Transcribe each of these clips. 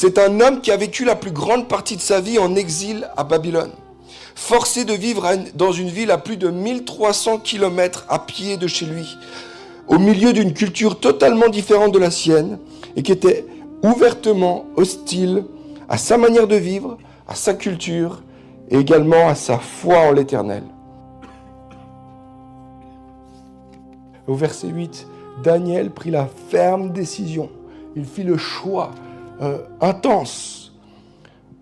C'est un homme qui a vécu la plus grande partie de sa vie en exil à Babylone, forcé de vivre dans une ville à plus de 1300 km à pied de chez lui, au milieu d'une culture totalement différente de la sienne et qui était ouvertement hostile à sa manière de vivre, à sa culture et également à sa foi en l'Éternel. Au verset 8, Daniel prit la ferme décision, il fit le choix intense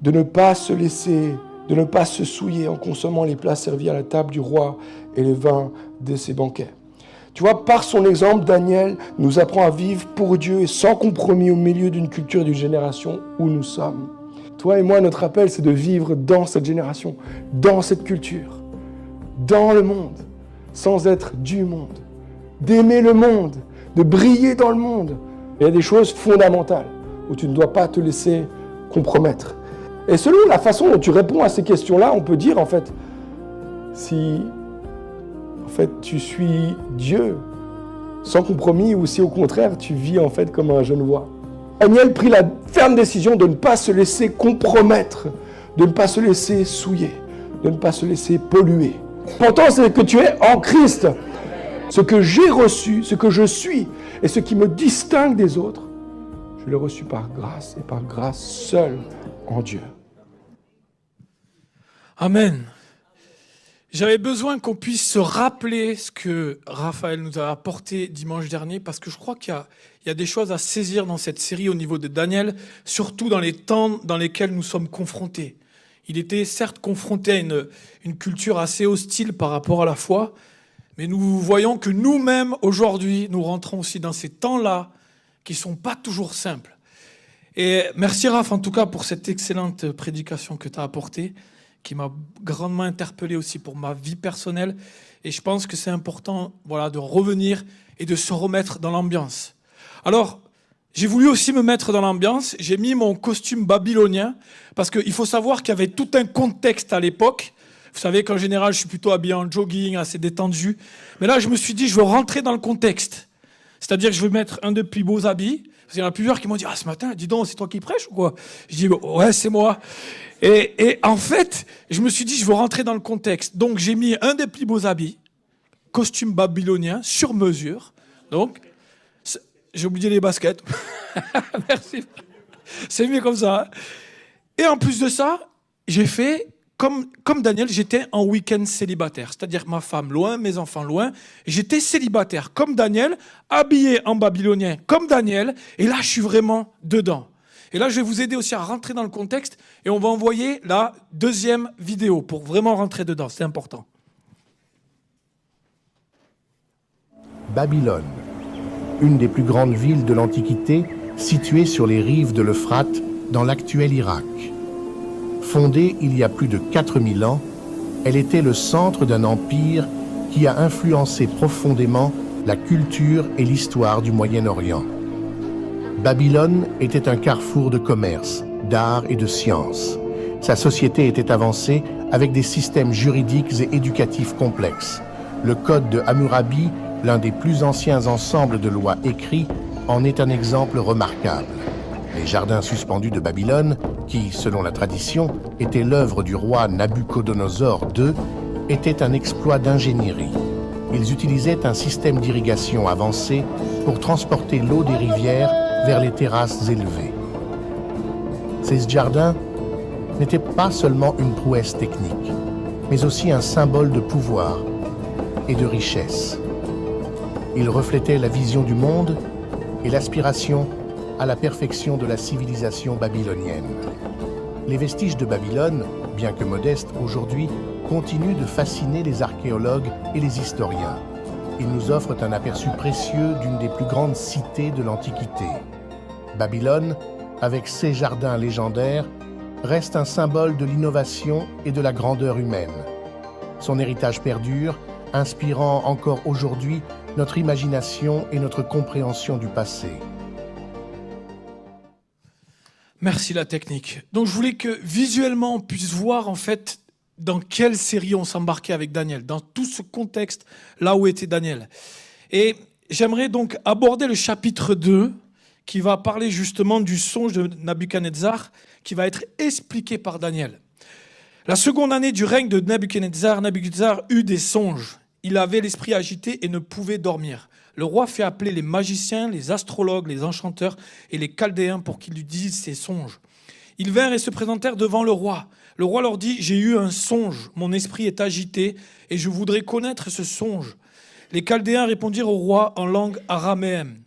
de ne pas se laisser, de ne pas se souiller en consommant les plats servis à la table du roi et les vins de ses banquets. Tu vois, par son exemple, Daniel nous apprend à vivre pour Dieu et sans compromis au milieu d'une culture et d'une génération où nous sommes. Toi et moi, notre appel, c'est de vivre dans cette génération, dans cette culture, dans le monde, sans être du monde, d'aimer le monde, de briller dans le monde. Il y a des choses fondamentales où tu ne dois pas te laisser compromettre. Et selon la façon dont tu réponds à ces questions-là, on peut dire en fait, si tu suis Dieu sans compromis ou si au contraire tu vis en fait comme un genevois. Daniel prit la ferme décision de ne pas se laisser compromettre, de ne pas se laisser souiller, de ne pas se laisser polluer. L'important c'est que tu es en Christ. Ce que j'ai reçu, ce que je suis et ce qui me distingue des autres, je l'ai reçu par grâce et par grâce seule en Dieu. Amen. J'avais besoin qu'on puisse se rappeler ce que Raphaël nous a apporté dimanche dernier, parce que je crois qu'il y a des choses à saisir dans cette série au niveau de Daniel, surtout dans les temps dans lesquels nous sommes confrontés. Il était certes confronté à une culture assez hostile par rapport à la foi, mais nous voyons que nous-mêmes, aujourd'hui, nous rentrons aussi dans ces temps-là qui ne sont pas toujours simples. Et merci Raph, en tout cas, pour cette excellente prédication que tu as apportée, qui m'a grandement interpellé aussi pour ma vie personnelle. Et je pense que c'est important de revenir et de se remettre dans l'ambiance. Alors, j'ai voulu aussi me mettre dans l'ambiance. J'ai mis mon costume babylonien parce qu'il faut savoir qu'il y avait tout un contexte à l'époque. Vous savez qu'en général, je suis plutôt habillé en jogging, assez détendu. Mais là, je me suis dit, je veux rentrer dans le contexte. C'est-à-dire que je veux mettre un des plus beaux habits. Parce qu'il y en a plusieurs qui m'ont dit, ce matin, dis donc, c'est toi qui prêches ou quoi? Je dis, ouais, c'est moi. Et en fait, je me suis dit, je veux rentrer dans le contexte. Donc, j'ai mis un des plus beaux habits, costume babylonien, sur mesure. Donc, j'ai oublié les baskets. Merci. C'est mieux comme ça. Hein. Et en plus de ça, j'ai fait, comme Daniel, j'étais en week-end célibataire. C'est-à-dire ma femme loin, mes enfants loin. J'étais célibataire, comme Daniel, habillé en babylonien, comme Daniel. Et là, je suis vraiment dedans. Et là, je vais vous aider aussi à rentrer dans le contexte et on va envoyer la deuxième vidéo pour vraiment rentrer dedans. C'est important. Babylone, une des plus grandes villes de l'Antiquité, située sur les rives de l'Euphrate dans l'actuel Irak. Fondée il y a plus de 4000 ans, elle était le centre d'un empire qui a influencé profondément la culture et l'histoire du Moyen-Orient. Babylone était un carrefour de commerce, d'art et de sciences. Sa société était avancée avec des systèmes juridiques et éducatifs complexes. Le code de Hammurabi, l'un des plus anciens ensembles de lois écrits, en est un exemple remarquable. Les jardins suspendus de Babylone, qui, selon la tradition, étaient l'œuvre du roi Nabuchodonosor II, étaient un exploit d'ingénierie. Ils utilisaient un système d'irrigation avancé pour transporter l'eau des rivières vers les terrasses élevées. Ces jardins n'étaient pas seulement une prouesse technique, mais aussi un symbole de pouvoir et de richesse. Ils reflétaient la vision du monde et l'aspiration à la perfection de la civilisation babylonienne. Les vestiges de Babylone, bien que modestes aujourd'hui, continuent de fasciner les archéologues et les historiens. Ils nous offrent un aperçu précieux d'une des plus grandes cités de l'Antiquité. Babylone, avec ses jardins légendaires, reste un symbole de l'innovation et de la grandeur humaine. Son héritage perdure, inspirant encore aujourd'hui notre imagination et notre compréhension du passé. Merci la technique. Donc je voulais que visuellement on puisse voir en fait dans quelle série on s'embarquait avec Daniel, dans tout ce contexte là où était Daniel. Et j'aimerais donc aborder le chapitre 2 qui va parler justement du songe de Nabuchodonosor qui va être expliqué par Daniel. La seconde année du règne de Nabuchodonosor, Nabuchodonosor eut des songes. Il avait l'esprit agité et ne pouvait dormir. Le roi fait appeler les magiciens, les astrologues, les enchanteurs et les chaldéens pour qu'ils lui disent ses songes. Ils vinrent et se présentèrent devant le roi. Le roi leur dit « J'ai eu un songe, mon esprit est agité et je voudrais connaître ce songe. » Les chaldéens répondirent au roi en langue araméenne.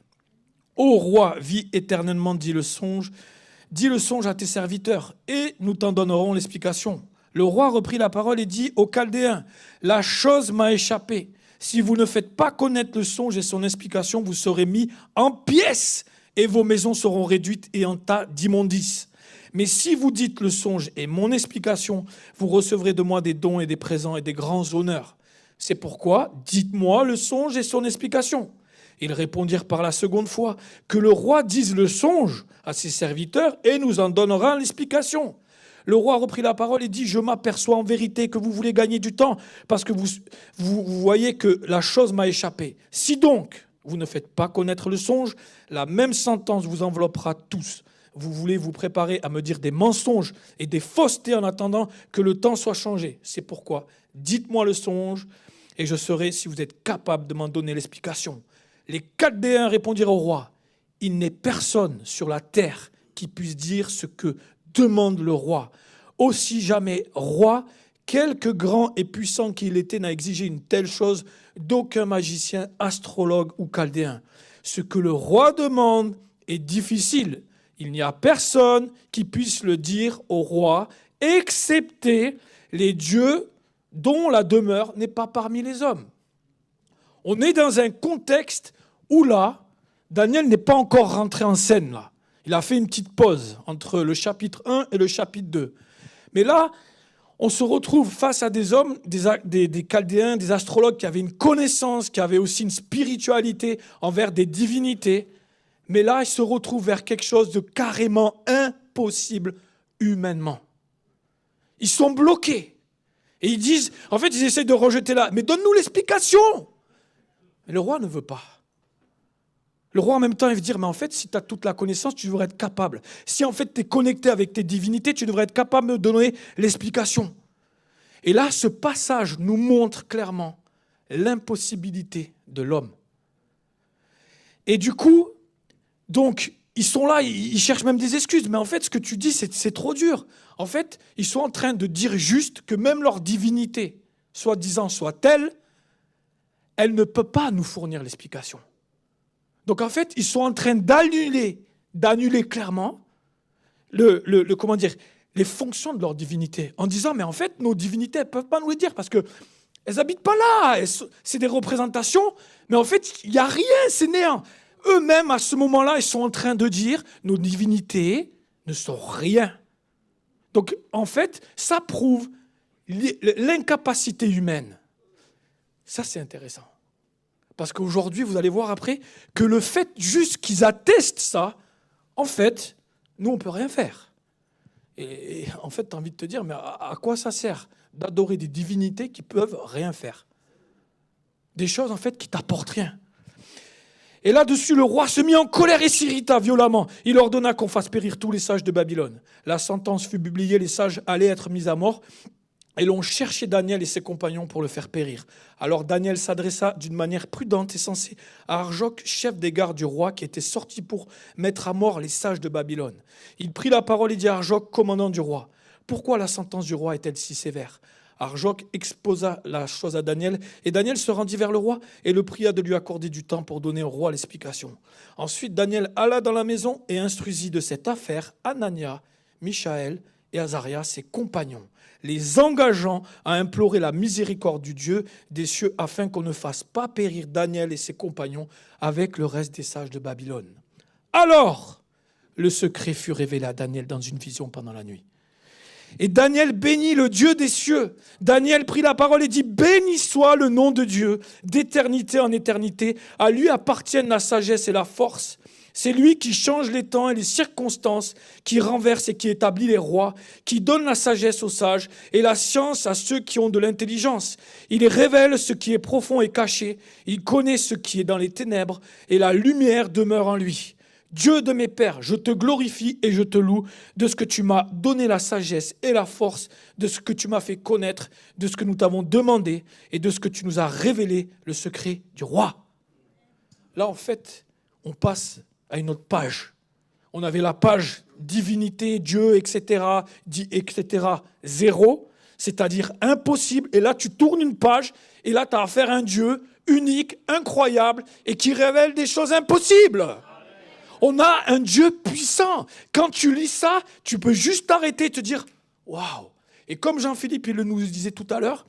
« Ô roi, vis éternellement, dit le songe à tes serviteurs et nous t'en donnerons l'explication. » Le roi reprit la parole et dit aux Chaldéens, « La chose m'a échappé. Si vous ne faites pas connaître le songe et son explication, vous serez mis en pièces et vos maisons seront réduites et en tas d'immondices. Mais si vous dites le songe et mon explication, vous recevrez de moi des dons et des présents et des grands honneurs. C'est pourquoi, dites-moi le songe et son explication. » Ils répondirent par la seconde fois, « Que le roi dise le songe à ses serviteurs et nous en donnera l'explication. » Le roi reprit la parole et dit « Je m'aperçois en vérité que vous voulez gagner du temps parce que vous voyez que la chose m'a échappé. Si donc vous ne faites pas connaître le songe, la même sentence vous enveloppera tous. Vous voulez vous préparer à me dire des mensonges et des faussetés en attendant que le temps soit changé. C'est pourquoi dites-moi le songe et je saurai si vous êtes capable de m'en donner l'explication. » Les Chaldéens répondirent au roi « Il n'est personne sur la terre qui puisse dire ce que demande le roi. Aussi jamais roi, quelque grand et puissant qu'il était, n'a exigé une telle chose d'aucun magicien, astrologue ou chaldéen. Ce que le roi demande est difficile. Il n'y a personne qui puisse le dire au roi, excepté les dieux dont la demeure n'est pas parmi les hommes. » On est dans un contexte où là, Daniel n'est pas encore rentré en scène là. Il a fait une petite pause entre le chapitre 1 et le chapitre 2. Mais là, on se retrouve face à des hommes, des chaldéens, des astrologues qui avaient une connaissance, qui avaient aussi une spiritualité envers des divinités. Mais là, ils se retrouvent vers quelque chose de carrément impossible humainement. Ils sont bloqués. Et ils disent, en fait, ils essaient de rejeter là. Mais donne-nous l'explication. Mais le roi ne veut pas. Le roi, en même temps, il veut dire, mais en fait, si tu as toute la connaissance, tu devrais être capable. Si en fait, tu es connecté avec tes divinités, tu devrais être capable de me donner l'explication. Et là, ce passage nous montre clairement l'impossibilité de l'homme. Et du coup, donc, ils sont là, ils cherchent même des excuses. Mais en fait, ce que tu dis, c'est trop dur. En fait, ils sont en train de dire juste que même leur divinité, soi-disant, soit telle, elle ne peut pas nous fournir l'explication. Donc en fait, ils sont en train d'annuler clairement les fonctions de leur divinité, en disant, mais en fait, nos divinités, elles ne peuvent pas nous les dire, parce qu'elles n'habitent pas là, c'est des représentations, mais en fait, il n'y a rien, c'est néant. Eux-mêmes, à ce moment-là, ils sont en train de dire, nos divinités ne sont rien. Donc en fait, ça prouve l'incapacité humaine. Ça, c'est intéressant. Parce qu'aujourd'hui, vous allez voir après, que le fait juste qu'ils attestent ça, en fait, nous, on ne peut rien faire. Et en fait, tu as envie de te dire, mais à quoi ça sert d'adorer des divinités qui ne peuvent rien faire? Des choses, en fait, qui ne t'apportent rien. Et là-dessus, le roi se mit en colère et s'irrita violemment. Il ordonna qu'on fasse périr tous les sages de Babylone. La sentence fut publiée, les sages allaient être mis à mort. Et l'on cherchait Daniel et ses compagnons pour le faire périr. Alors Daniel s'adressa d'une manière prudente et sensée à Arjoc, chef des gardes du roi, qui était sorti pour mettre à mort les sages de Babylone. Il prit la parole et dit à Arjoc, commandant du roi, « Pourquoi la sentence du roi est-elle si sévère ?» Arjoc exposa la chose à Daniel, et Daniel se rendit vers le roi et le pria de lui accorder du temps pour donner au roi l'explication. Ensuite, Daniel alla dans la maison et instruisit de cette affaire Anania, Michaël et Azaria, ses compagnons, les engageant à implorer la miséricorde du Dieu des cieux afin qu'on ne fasse pas périr Daniel et ses compagnons avec le reste des sages de Babylone. Alors, le secret fut révélé à Daniel dans une vision pendant la nuit. Et Daniel bénit le Dieu des cieux. Daniel prit la parole et dit « Béni soit le nom de Dieu, d'éternité en éternité. À lui appartiennent la sagesse et la force. C'est lui qui change les temps et les circonstances, qui renverse et qui établit les rois, qui donne la sagesse aux sages et la science à ceux qui ont de l'intelligence. Il révèle ce qui est profond et caché. Il connaît ce qui est dans les ténèbres et la lumière demeure en lui. Dieu de mes pères, je te glorifie et je te loue de ce que tu m'as donné la sagesse et la force, de ce que tu m'as fait connaître, de ce que nous t'avons demandé et de ce que tu nous as révélé, le secret du roi. Là, en fait, on passe à une autre page. On avait la page divinité, Dieu, etc., dit, etc., zéro, c'est-à-dire impossible. Et là, tu tournes une page et là, tu as affaire à un Dieu unique, incroyable et qui révèle des choses impossibles. On a un Dieu puissant. Quand tu lis ça, tu peux juste t'arrêter et te dire « Waouh !» Et comme Jean-Philippe il nous disait tout à l'heure,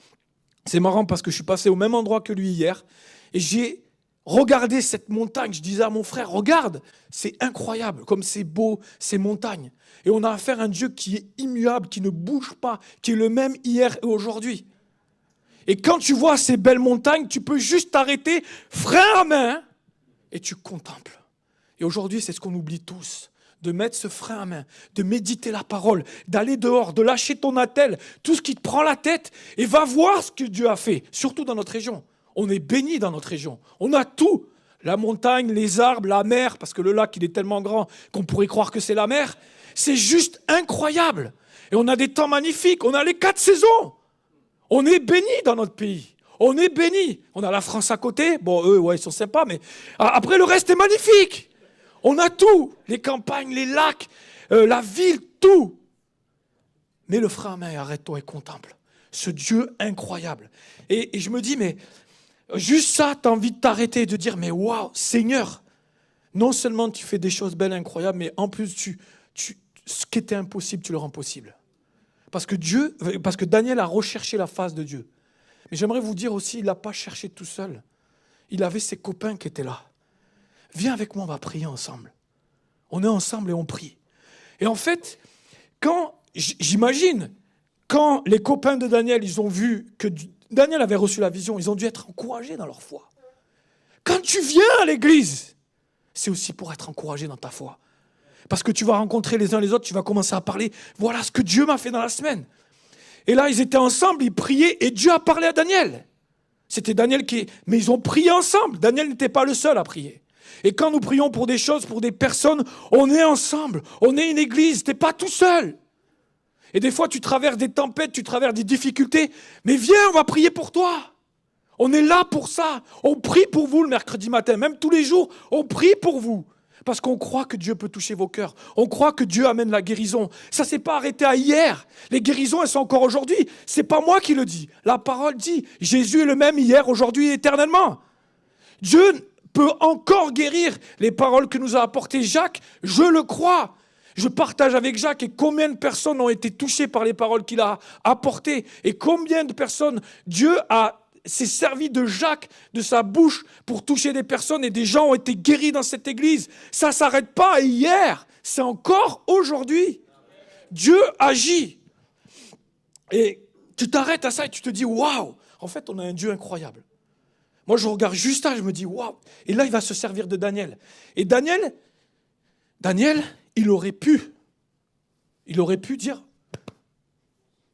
c'est marrant parce que je suis passé au même endroit que lui hier et j'ai regardé cette montagne. Je disais à mon frère « Regarde, c'est incroyable comme c'est beau, ces montagnes. » Et on a affaire à un Dieu qui est immuable, qui ne bouge pas, qui est le même hier et aujourd'hui. Et quand tu vois ces belles montagnes, tu peux juste t'arrêter, frein à main, et tu contemples. Et aujourd'hui, c'est ce qu'on oublie tous, de mettre ce frein à main, de méditer la parole, d'aller dehors, de lâcher ton attel, tout ce qui te prend la tête, et va voir ce que Dieu a fait, surtout dans notre région. On est béni dans notre région, on a tout, la montagne, les arbres, la mer, parce que le lac, il est tellement grand qu'on pourrait croire que c'est la mer, c'est juste incroyable. Et on a des temps magnifiques, on a les 4 saisons, on est béni dans notre pays. On est béni. On a la France à côté. Bon, eux, ouais, ils sont sympas, mais après, le reste est magnifique. On a tout. Les campagnes, les lacs, la ville, tout. Mais le frein à main, arrête-toi et contemple. Ce Dieu incroyable. Et je me dis, mais juste ça, tu as envie de t'arrêter et de dire, mais waouh, Seigneur, non seulement tu fais des choses belles, incroyables, mais en plus, ce qui était impossible, tu le rends possible. Parce que Daniel a recherché la face de Dieu. Mais j'aimerais vous dire aussi, il ne l'a pas cherché tout seul. Il avait ses copains qui étaient là. Viens avec moi, on va prier ensemble. On est ensemble et on prie. Et en fait, j'imagine, quand les copains de Daniel, ils ont vu que Daniel avait reçu la vision, ils ont dû être encouragés dans leur foi. Quand tu viens à l'église, c'est aussi pour être encouragé dans ta foi. Parce que tu vas rencontrer les uns les autres, tu vas commencer à parler, voilà ce que Dieu m'a fait dans la semaine. Et là, ils étaient ensemble, ils priaient, et Dieu a parlé à Daniel. C'était Daniel mais ils ont prié ensemble. Daniel n'était pas le seul à prier. Et quand nous prions pour des choses, pour des personnes, on est ensemble. On est une église, tu n'es pas tout seul. Et des fois, tu traverses des tempêtes, tu traverses des difficultés. Mais viens, on va prier pour toi. On est là pour ça. On prie pour vous le mercredi matin. Même tous les jours, on prie pour vous. Parce qu'on croit que Dieu peut toucher vos cœurs. On croit que Dieu amène la guérison. Ça ne s'est pas arrêté à hier. Les guérisons, elles sont encore aujourd'hui. Ce n'est pas moi qui le dis. La parole dit, Jésus est le même hier, aujourd'hui et éternellement. Dieu peut encore guérir. Les paroles que nous a apportées Jacques, je le crois. Je partage avec Jacques et combien de personnes ont été touchées par les paroles qu'il a apportées. Et combien de personnes Dieu s'est servi de Jacques, de sa bouche, pour toucher des personnes et des gens ont été guéris dans cette église. Ça ne s'arrête pas hier, c'est encore aujourd'hui. Dieu agit. Et tu t'arrêtes à ça et tu te dis, waouh, en fait, on a un Dieu incroyable. Moi, je regarde juste ça, je me dis, waouh. Et là, il va se servir de Daniel. Et Daniel, il aurait pu dire,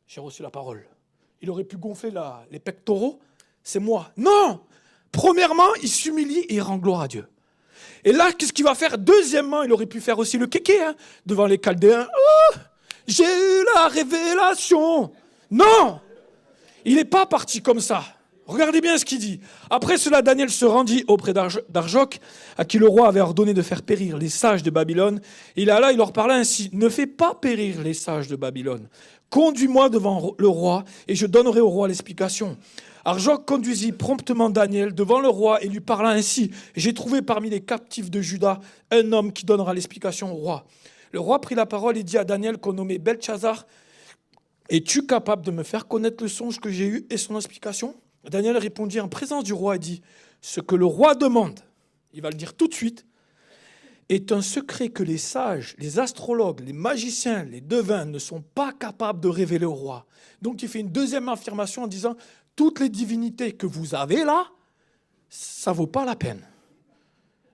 j'ai reçu la parole. Il aurait pu gonfler les pectoraux. C'est moi. Non! Premièrement, il s'humilie et il rend gloire à Dieu. Et là, qu'est-ce qu'il va faire? Deuxièmement, il aurait pu faire aussi le kéké, devant les Chaldéens. Oh, j'ai eu la révélation. Non! Il n'est pas parti comme ça. Regardez bien ce qu'il dit. Après cela, Daniel se rendit auprès d'Arjoc, à qui le roi avait ordonné de faire périr les sages de Babylone. Il alla, il leur parla ainsi. Ne fais pas périr les sages de Babylone. Conduis-moi devant le roi et je donnerai au roi l'explication. Arjoc conduisit promptement Daniel devant le roi et lui parla ainsi. J'ai trouvé parmi les captifs de Juda un homme qui donnera l'explication au roi. Le roi prit la parole et dit à Daniel qu'on nommait Beltshazar. Es-tu capable de me faire connaître le songe que j'ai eu et son explication? Daniel répondit en présence du roi et dit, ce que le roi demande, il va le dire tout de suite, est un secret que les sages, les astrologues, les magiciens, les devins ne sont pas capables de révéler au roi. Donc il fait une deuxième affirmation en disant, toutes les divinités que vous avez là, ça ne vaut pas la peine.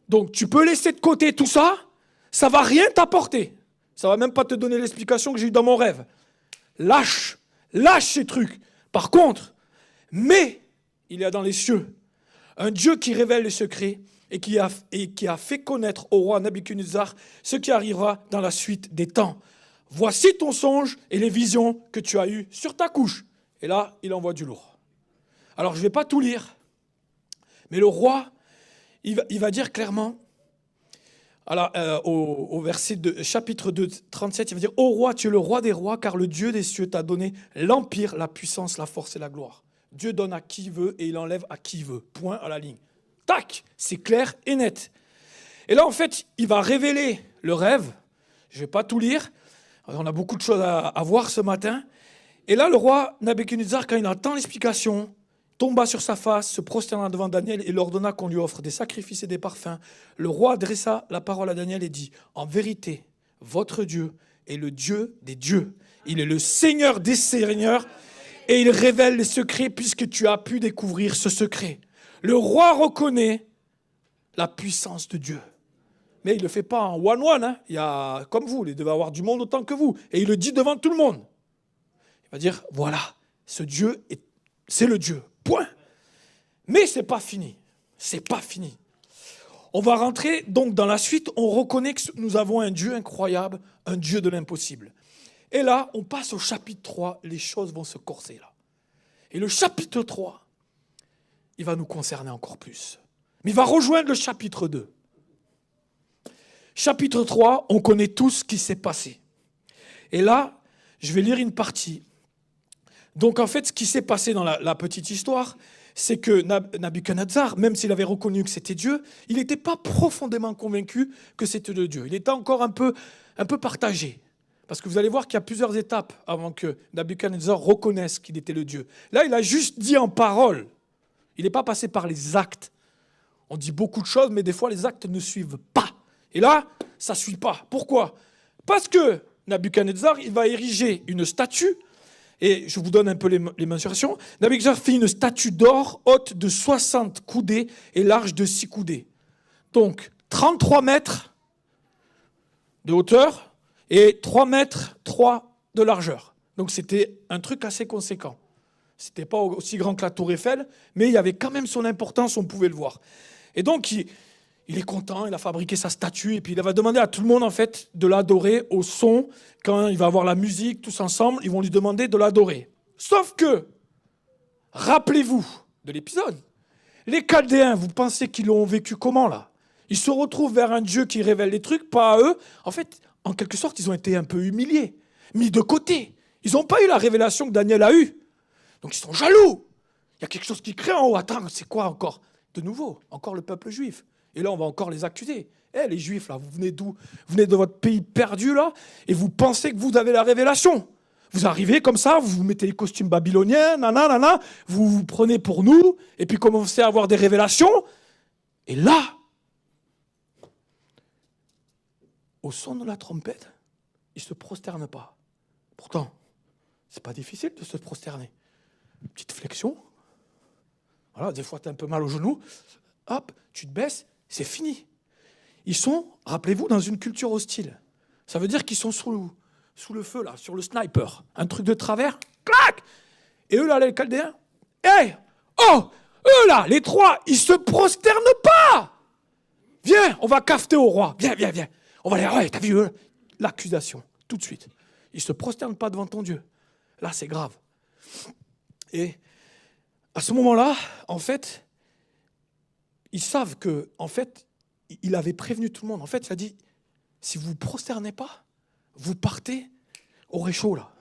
Donc tu peux laisser de côté tout ça, ça ne va rien t'apporter. Ça ne va même pas te donner l'explication que j'ai eue dans mon rêve. Lâche ces trucs. Par contre, mais il y a dans les cieux un Dieu qui révèle les secrets et qui a fait connaître au roi Nabuchodonosor ce qui arrivera dans la suite des temps. Voici ton songe et les visions que tu as eues sur ta couche. Et là, il envoie du lourd. Alors, je ne vais pas tout lire, mais le roi, il va dire clairement, alors, au verset chapitre 2, 37, il va dire « Ô roi, tu es le roi des rois, car le Dieu des cieux t'a donné l'empire, la puissance, la force et la gloire. Dieu donne à qui il veut et il enlève à qui il veut. Point à la ligne. » Tac, c'est clair et net. Et là, en fait, il va révéler le rêve. Je ne vais pas tout lire. On a beaucoup de choses à voir ce matin. Et là, le roi Nabuchodonosor, quand il entend l'explication, tomba sur sa face, se prosterna devant Daniel et leur ordonna qu'on lui offre des sacrifices et des parfums. Le roi adressa la parole à Daniel et dit « En vérité, votre Dieu est le Dieu des dieux. Il est le Seigneur des seigneurs et il révèle les secrets puisque tu as pu découvrir ce secret. » Le roi reconnaît la puissance de Dieu. Mais il ne le fait pas en one-one. Hein. Il y a, comme vous, il devait avoir du monde autant que vous. Et il le dit devant tout le monde. Il va dire, voilà, ce Dieu, c'est le Dieu. Point. Mais ce n'est pas fini. C'est pas fini. On va rentrer donc dans la suite. On reconnaît que nous avons un Dieu incroyable, un Dieu de l'impossible. Et là, on passe au chapitre 3. Les choses vont se corser là. Et le chapitre 3, il va nous concerner encore plus. Mais il va rejoindre le chapitre 2. Chapitre 3, on connaît tout ce qui s'est passé. Et là, je vais lire une partie. Donc en fait, ce qui s'est passé dans la petite histoire, c'est que Nabuchodonosor, même s'il avait reconnu que c'était Dieu, il n'était pas profondément convaincu que c'était de Dieu. Il était encore un peu partagé. Parce que vous allez voir qu'il y a plusieurs étapes avant que Nabuchodonosor reconnaisse qu'il était le Dieu. Là, il a juste dit en parole. Il n'est pas passé par les actes. On dit beaucoup de choses, mais des fois, les actes ne suivent pas. Et là, ça ne suit pas. Pourquoi ? Parce que Nabuchodonosor, il va ériger une statue, et je vous donne un peu les mensurations. Nabuchodonosor fait une statue d'or haute de 60 coudées et large de 6 coudées. Donc, 33 mètres de hauteur et 3 mètres 3 de largeur. Donc, c'était un truc assez conséquent. Ce n'était pas aussi grand que la tour Eiffel, mais il y avait quand même son importance, on pouvait le voir. Et donc, il est content, il a fabriqué sa statue, et puis il va demander à tout le monde, en fait, de l'adorer au son. Quand il va avoir la musique, tous ensemble, ils vont lui demander de l'adorer. Sauf que, rappelez-vous de l'épisode, les Chaldéens, vous pensez qu'ils l'ont vécu comment, là ? Ils se retrouvent vers un Dieu qui révèle les trucs, pas à eux. En fait, en quelque sorte, ils ont été un peu humiliés, mis de côté. Ils n'ont pas eu la révélation que Daniel a eue. Donc ils sont jaloux. Il y a quelque chose qui crée en haut. Attends, c'est quoi encore ? De nouveau, encore le peuple juif. Et là, on va encore les accuser. Eh, les juifs, là, vous venez d'où ? Vous venez de votre pays perdu, là, et vous pensez que vous avez la révélation. Vous arrivez comme ça, vous vous mettez les costumes babyloniens, nanana, vous vous prenez pour nous, et puis commencez à avoir des révélations. Et là, au son de la trompette, ils ne se prosternent pas. Pourtant, c'est pas difficile de se prosterner. Petite flexion. Voilà, des fois, tu as un peu mal au genou. Hop, tu te baisses, c'est fini. Ils sont, rappelez-vous, dans une culture hostile. Ça veut dire qu'ils sont sous le feu, là, sur le sniper. Un truc de travers, clac. Et eux, là, les Chaldéens, hey, oh, eux, là, les trois, ils se prosternent pas. Viens, on va cafeter au roi. Viens. On va aller, ouais, t'as vu, l'accusation, tout de suite. Ils se prosternent pas devant ton Dieu. Là, c'est grave. Et à ce moment-là, en fait, ils savent que, en fait, il avait prévenu tout le monde. En fait, il a dit, si vous ne vous prosternez pas, vous partez au réchaud, là.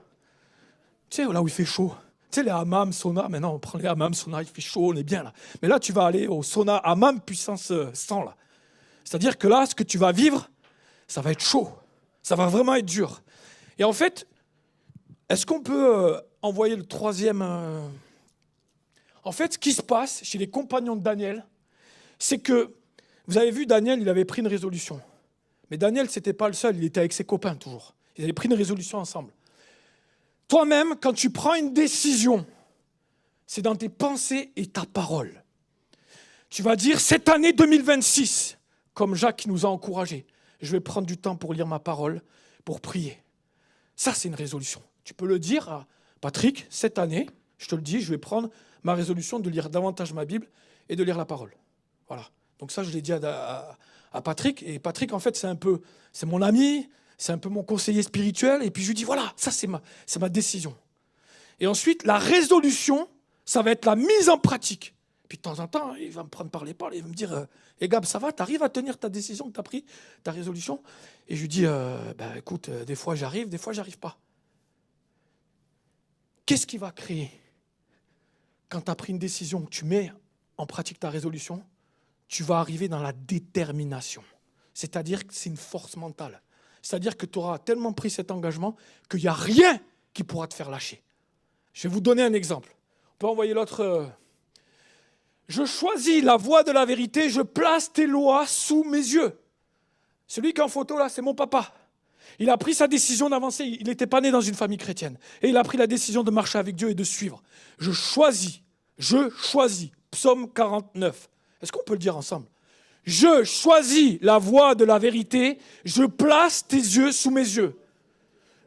Tu sais, là où il fait chaud. Tu sais, les hammams, sauna, maintenant on prend les hammams, sauna, il fait chaud, on est bien là. Mais là, tu vas aller au sauna, hammam, puissance 100, là. C'est-à-dire que là, ce que tu vas vivre, ça va être chaud. Ça va vraiment être dur. Et en fait, est-ce qu'on peut envoyer le troisième... En fait, ce qui se passe chez les compagnons de Daniel, c'est que, vous avez vu, Daniel, il avait pris une résolution. Mais Daniel, ce n'était pas le seul, il était avec ses copains toujours. Ils avaient pris une résolution ensemble. Toi-même, quand tu prends une décision, c'est dans tes pensées et ta parole. Tu vas dire, cette année 2026, comme Jacques qui nous a encouragés, je vais prendre du temps pour lire ma parole, pour prier. Ça, c'est une résolution. Tu peux le dire à Patrick, cette année, je te le dis, je vais prendre ma résolution de lire davantage ma Bible et de lire la parole. Voilà. Donc ça, je l'ai dit à Patrick. Et Patrick, en fait, c'est mon ami, c'est un peu mon conseiller spirituel. Et puis je lui dis, voilà, ça c'est ma décision. Et ensuite, la résolution, ça va être la mise en pratique. Puis de temps en temps, il va me prendre par l'épaule et il va me dire, Gab, ça va, t'arrives à tenir ta décision que t'as prise, ta résolution? Et je lui dis, écoute, des fois j'arrive, des fois j'arrive pas. Qu'est-ce qui va créer quand tu as pris une décision, que tu mets en pratique ta résolution? Tu vas arriver dans la détermination. C'est-à-dire que c'est une force mentale. C'est-à-dire que tu auras tellement pris cet engagement qu'il n'y a rien qui pourra te faire lâcher. Je vais vous donner un exemple. On peut envoyer l'autre. Je choisis la voie de la vérité, je place tes lois sous mes yeux. Celui qui est en photo là, c'est mon papa. Il a pris sa décision d'avancer. Il n'était pas né dans une famille chrétienne. Et il a pris la décision de marcher avec Dieu et de suivre. Je choisis. Psaume 49. Est-ce qu'on peut le dire ensemble? Je choisis la voie de la vérité. Je place tes yeux sous mes yeux.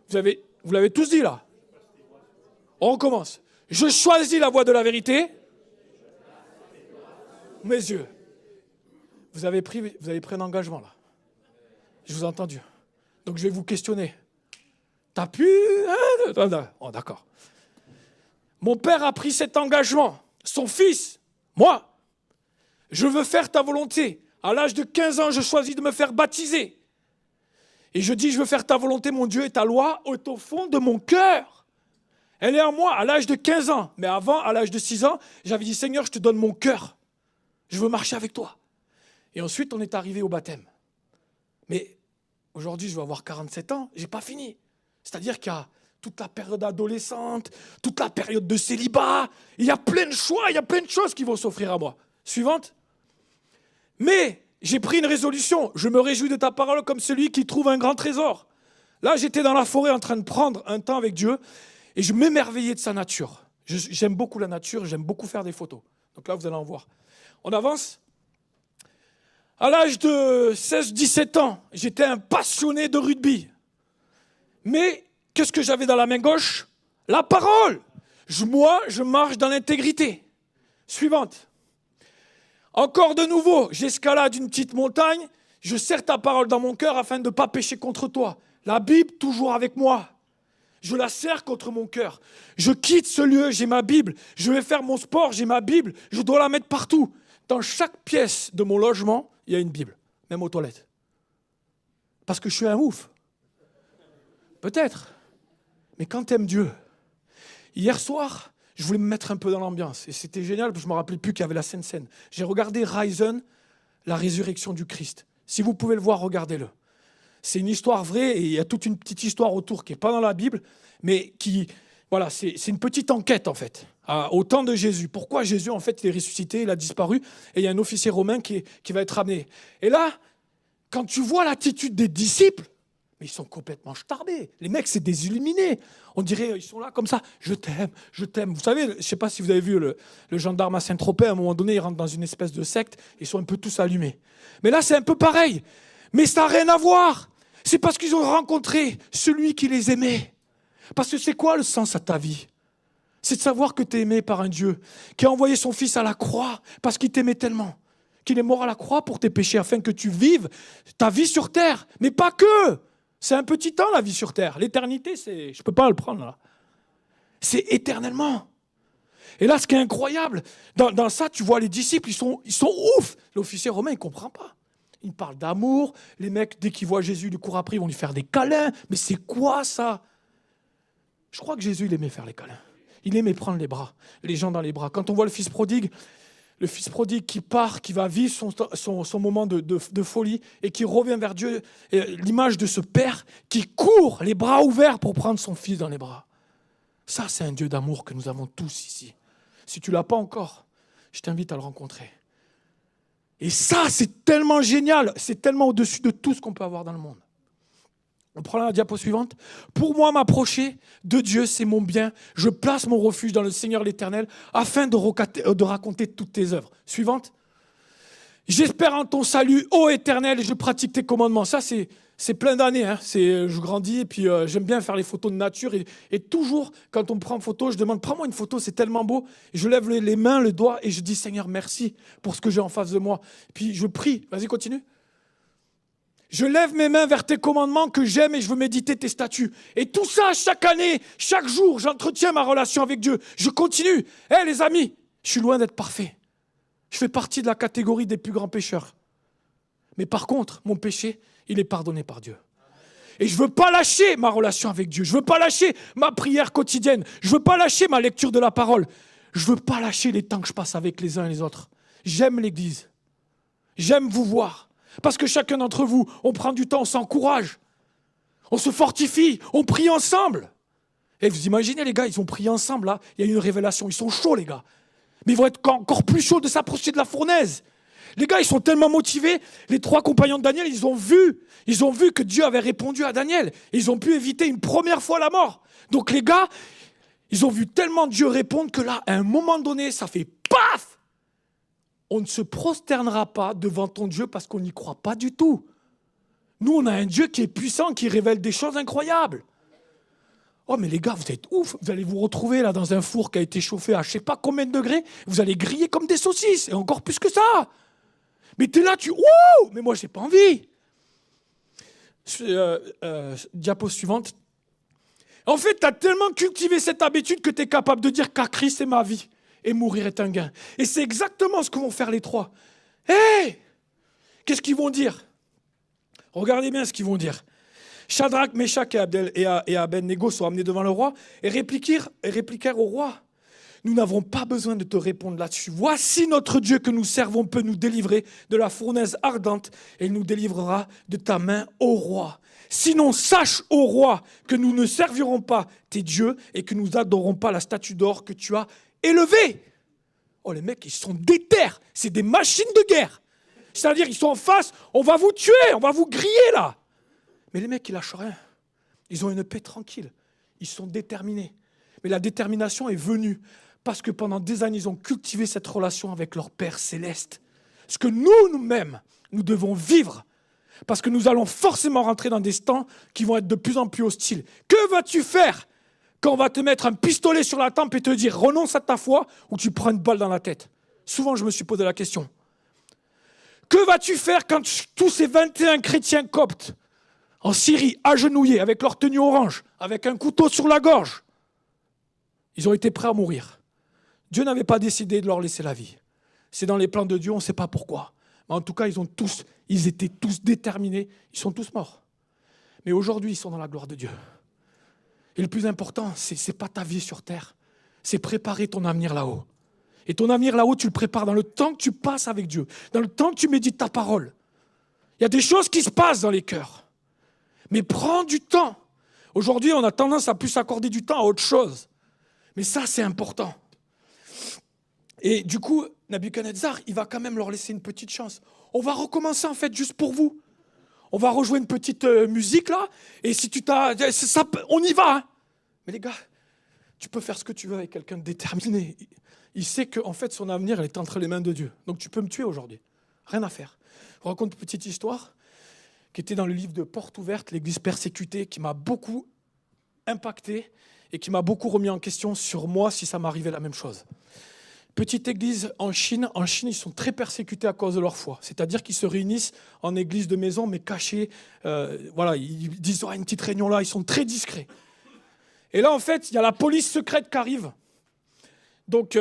Vous l'avez tous dit là? On recommence. Je choisis la voie de la vérité. Mes yeux. Vous avez pris un engagement là. Je vous ai entendu. Donc je vais vous questionner. T'as pu... Oh, d'accord. Mon père a pris cet engagement. Son fils, moi, je veux faire ta volonté. À l'âge de 15 ans, je choisis de me faire baptiser. Et je dis, je veux faire ta volonté, mon Dieu, et ta loi est au fond de mon cœur. Elle est en moi à l'âge de 15 ans. Mais avant, à l'âge de 6 ans, j'avais dit, Seigneur, je te donne mon cœur. Je veux marcher avec toi. Et ensuite, on est arrivé au baptême. Mais aujourd'hui, je vais avoir 47 ans, je n'ai pas fini. C'est-à-dire qu'il y a toute la période adolescente, toute la période de célibat. Il y a plein de choix, il y a plein de choses qui vont s'offrir à moi. Suivante. Mais j'ai pris une résolution. Je me réjouis de ta parole comme celui qui trouve un grand trésor. Là, j'étais dans la forêt en train de prendre un temps avec Dieu et je m'émerveillais de sa nature. J'aime beaucoup la nature, j'aime beaucoup faire des photos. Donc là, vous allez en voir. On avance. À l'âge de 16-17 ans, j'étais un passionné de rugby. Mais qu'est-ce que j'avais dans la main gauche? La parole. Moi, je marche dans l'intégrité. Suivante. Encore de nouveau, j'escalade une petite montagne, je serre ta parole dans mon cœur afin de ne pas pécher contre toi. La Bible, toujours avec moi. Je la serre contre mon cœur. Je quitte ce lieu, j'ai ma Bible. Je vais faire mon sport, j'ai ma Bible. Je dois la mettre partout. Dans chaque pièce de mon logement, il y a une Bible, même aux toilettes. Parce que je suis un ouf. Peut-être. Mais quand tu aimes Dieu, hier soir, je voulais me mettre un peu dans l'ambiance. Et c'était génial, parce que je ne me rappelais plus qu'il y avait la Sainte Seine. J'ai regardé Risen, la résurrection du Christ. Si vous pouvez le voir, regardez-le. C'est une histoire vraie, et il y a toute une petite histoire autour qui n'est pas dans la Bible, mais qui, voilà, c'est une petite enquête en fait, au temps de Jésus. Pourquoi Jésus, en fait, il est ressuscité, il a disparu, et il y a un officier romain qui va être ramené. Et là, quand tu vois l'attitude des disciples, mais ils sont complètement starbés. Les mecs, c'est des illuminés. On dirait, ils sont là comme ça, je t'aime, je t'aime. Vous savez, je ne sais pas si vous avez vu le gendarme à Saint-Tropez, à un moment donné, ils rentrent dans une espèce de secte, ils sont un peu tous allumés. Mais là, c'est un peu pareil. Mais ça n'a rien à voir. C'est parce qu'ils ont rencontré celui qui les aimait. Parce que c'est quoi le sens à ta vie? C'est de savoir que tu es aimé par un Dieu qui a envoyé son Fils à la croix parce qu'il t'aimait tellement, qu'il est mort à la croix pour tes péchés afin que tu vives ta vie sur terre. Mais pas que. C'est un petit temps la vie sur terre. L'éternité, je ne peux pas le prendre là. C'est éternellement. Et là, ce qui est incroyable, dans ça, tu vois les disciples, ils sont ouf. L'officier romain, il ne comprend pas. Il parle d'amour. Les mecs, dès qu'ils voient Jésus, ils lui courent après, ils vont lui faire des câlins. Mais c'est quoi ça? Je crois que Jésus, il aimait faire les câlins. Il aimait prendre les gens dans les bras. Quand on voit le fils prodigue qui part, qui va vivre son moment de folie et qui revient vers Dieu, et l'image de ce père qui court les bras ouverts pour prendre son fils dans les bras. Ça, c'est un Dieu d'amour que nous avons tous ici. Si tu ne l'as pas encore, je t'invite à le rencontrer. Et ça, c'est tellement génial, c'est tellement au-dessus de tout ce qu'on peut avoir dans le monde. On prend la diapo suivante. Pour moi, m'approcher de Dieu, c'est mon bien. Je place mon refuge dans le Seigneur l'Éternel afin de raconter toutes tes œuvres. Suivante. J'espère en ton salut, ô Éternel, et je pratique tes commandements. Ça, c'est C'est plein d'années, hein. Je grandis et puis j'aime bien faire les photos de nature. Et toujours, quand on me prend en photo, je demande, prends-moi une photo, c'est tellement beau. Et je lève les mains, le doigt et je dis, Seigneur, merci pour ce que j'ai en face de moi. Puis je prie. Vas-y, continue. Je lève mes mains vers tes commandements que j'aime et je veux méditer tes statuts. Et tout ça, chaque année, chaque jour, j'entretiens ma relation avec Dieu. Je continue. Les amis, je suis loin d'être parfait. Je fais partie de la catégorie des plus grands pécheurs. Mais par contre, mon péché, il est pardonné par Dieu. Et je ne veux pas lâcher ma relation avec Dieu. Je ne veux pas lâcher ma prière quotidienne. Je ne veux pas lâcher ma lecture de la parole. Je ne veux pas lâcher les temps que je passe avec les uns et les autres. J'aime l'Église. J'aime vous voir. Parce que chacun d'entre vous, on prend du temps, on s'encourage. On se fortifie, on prie ensemble. Et vous imaginez les gars, ils ont prié ensemble là. Il y a eu une révélation, ils sont chauds les gars. Mais ils vont être encore plus chauds de s'approcher de la fournaise. Les gars, ils sont tellement motivés. Les 3 compagnons de Daniel, ils ont vu que Dieu avait répondu à Daniel. Et ils ont pu éviter une première fois la mort. Donc les gars, ils ont vu tellement Dieu répondre que là, à un moment donné, ça fait paf! On ne se prosternera pas devant ton Dieu parce qu'on n'y croit pas du tout. Nous, on a un Dieu qui est puissant, qui révèle des choses incroyables. Oh mais les gars, vous êtes ouf. Vous allez vous retrouver là dans un four qui a été chauffé à je ne sais pas combien de degrés. Vous allez griller comme des saucisses et encore plus que ça. Mais t'es là, wouh! Mais moi, j'ai pas envie. Diapo suivante. En fait, tu as tellement cultivé cette habitude que tu es capable de dire qu'à Christ, c'est ma vie. Et mourir est un gain. Et c'est exactement ce que vont faire les 3. Qu'est-ce qu'ils vont dire? Regardez bien ce qu'ils vont dire. Shadrach, Meshach et Abednego sont amenés devant le roi et répliquèrent au roi. Nous n'avons pas besoin de te répondre là-dessus. Voici notre Dieu que nous servons peut nous délivrer de la fournaise ardente et il nous délivrera de ta main, ô roi. Sinon, sache, ô roi, que nous ne servirons pas tes dieux et que nous n'adorons pas la statue d'or que tu as élevée. Oh, les mecs, ils sont déter. C'est des machines de guerre. C'est-à-dire, ils sont en face, on va vous tuer, on va vous griller là. Mais les mecs, ils lâchent rien. Ils ont une paix tranquille. Ils sont déterminés. Mais la détermination est venue parce que pendant des années, ils ont cultivé cette relation avec leur Père céleste. Ce que nous-mêmes, nous devons vivre. Parce que nous allons forcément rentrer dans des temps qui vont être de plus en plus hostiles. Que vas-tu faire quand on va te mettre un pistolet sur la tempe et te dire renonce à ta foi ou tu prends une balle dans la tête? Souvent, je me suis posé la question. Que vas-tu faire quand tous ces 21 chrétiens coptes en Syrie, agenouillés, avec leur tenue orange, avec un couteau sur la gorge, ils ont été prêts à mourir. Dieu n'avait pas décidé de leur laisser la vie. C'est dans les plans de Dieu, on ne sait pas pourquoi. Mais en tout cas, ils étaient tous déterminés. Ils sont tous morts. Mais aujourd'hui, ils sont dans la gloire de Dieu. Et le plus important, ce n'est pas ta vie sur terre. C'est préparer ton avenir là-haut. Et ton avenir là-haut, tu le prépares dans le temps que tu passes avec Dieu, dans le temps que tu médites ta parole. Il y a des choses qui se passent dans les cœurs. Mais prends du temps. Aujourd'hui, on a tendance à plus s'accorder du temps à autre chose. Mais ça, c'est important. Et du coup, Nabuchodonosor, il va quand même leur laisser une petite chance. On va recommencer en fait juste pour vous. On va rejouer une petite musique là. Et si on y va. Hein. Mais les gars, tu peux faire ce que tu veux avec quelqu'un de déterminé. Il sait qu'en fait, son avenir, il est entre les mains de Dieu. Donc tu peux me tuer aujourd'hui. Rien à faire. Je vous raconte une petite histoire qui était dans le livre de Porte ouverte, l'église persécutée, qui m'a beaucoup impacté et qui m'a beaucoup remis en question sur moi si ça m'arrivait la même chose. Petite église en Chine. En Chine, ils sont très persécutés à cause de leur foi. C'est-à-dire qu'ils se réunissent en église de maison, mais cachés. Ils disent une petite réunion là, ils sont très discrets. Et là, en fait, il y a la police secrète qui arrive. Donc,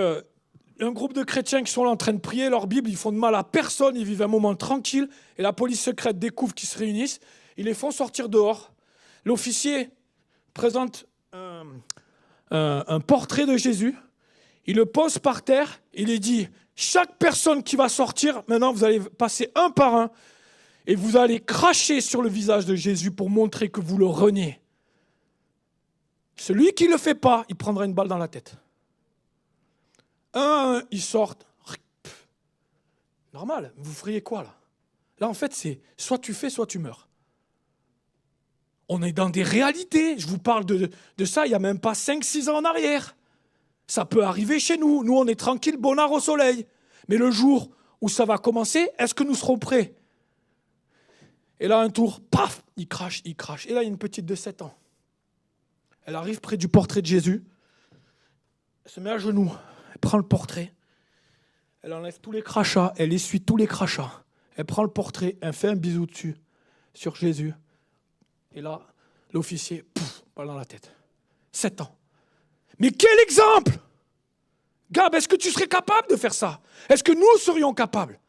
un groupe de chrétiens qui sont là en train de prier leur Bible, ils font de mal à personne, ils vivent un moment tranquille. Et la police secrète découvre qu'ils se réunissent. Ils les font sortir dehors. L'officier présente un portrait de Jésus. Il le pose par terre, il lui dit, chaque personne qui va sortir, maintenant vous allez passer un par un, et vous allez cracher sur le visage de Jésus pour montrer que vous le reniez. Celui qui ne le fait pas, il prendra une balle dans la tête. Un à un, ils sortent. Normal, vous feriez quoi là? Là en fait, c'est soit tu fais, soit tu meurs. On est dans des réalités, je vous parle de ça il n'y a même pas 5-6 ans en arrière. Ça peut arriver chez nous. Nous, on est tranquille, bonnard au soleil. Mais le jour où ça va commencer, est-ce que nous serons prêts? Et là, un tour, paf, il crache. Et là, il y a une petite de 7 ans. Elle arrive près du portrait de Jésus. Elle se met à genoux. Elle prend le portrait. Elle enlève tous les crachats. Elle essuie tous les crachats. Elle prend le portrait. Elle fait un bisou dessus, sur Jésus. Et là, l'officier, balle dans la tête. 7 ans. Mais quel exemple! Gab, est-ce que tu serais capable de faire ça? Est-ce que nous serions capables?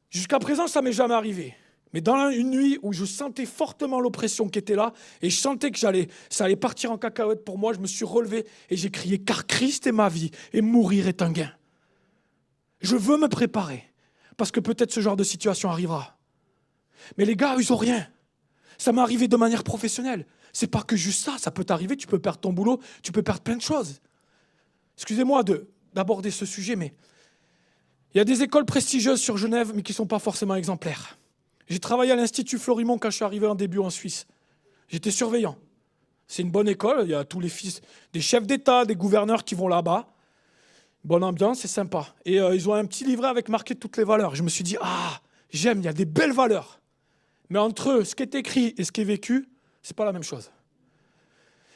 Jusqu'à présent, ça ne m'est jamais arrivé. Mais dans une nuit où je sentais fortement l'oppression qui était là, et je sentais que ça allait partir en cacahuète pour moi, je me suis relevé et j'ai crié « Car Christ est ma vie, et mourir est un gain ». Je veux me préparer, parce que peut-être ce genre de situation arrivera. Mais les gars, ils n'ont rien. Ça m'est arrivé de manière professionnelle. C'est pas que juste ça, ça peut t'arriver, tu peux perdre ton boulot, tu peux perdre plein de choses. Excusez-moi d'aborder ce sujet, mais il y a des écoles prestigieuses sur Genève, mais qui ne sont pas forcément exemplaires. J'ai travaillé à l'Institut Florimond quand je suis arrivé en début en Suisse. J'étais surveillant. C'est une bonne école, il y a tous les fils des chefs d'État, des gouverneurs qui vont là-bas. Bonne ambiance, c'est sympa. Et ils ont un petit livret avec marqué toutes les valeurs. Je me suis dit, j'aime, il y a des belles valeurs. Mais entre ce qui est écrit et ce qui est vécu, c'est pas la même chose.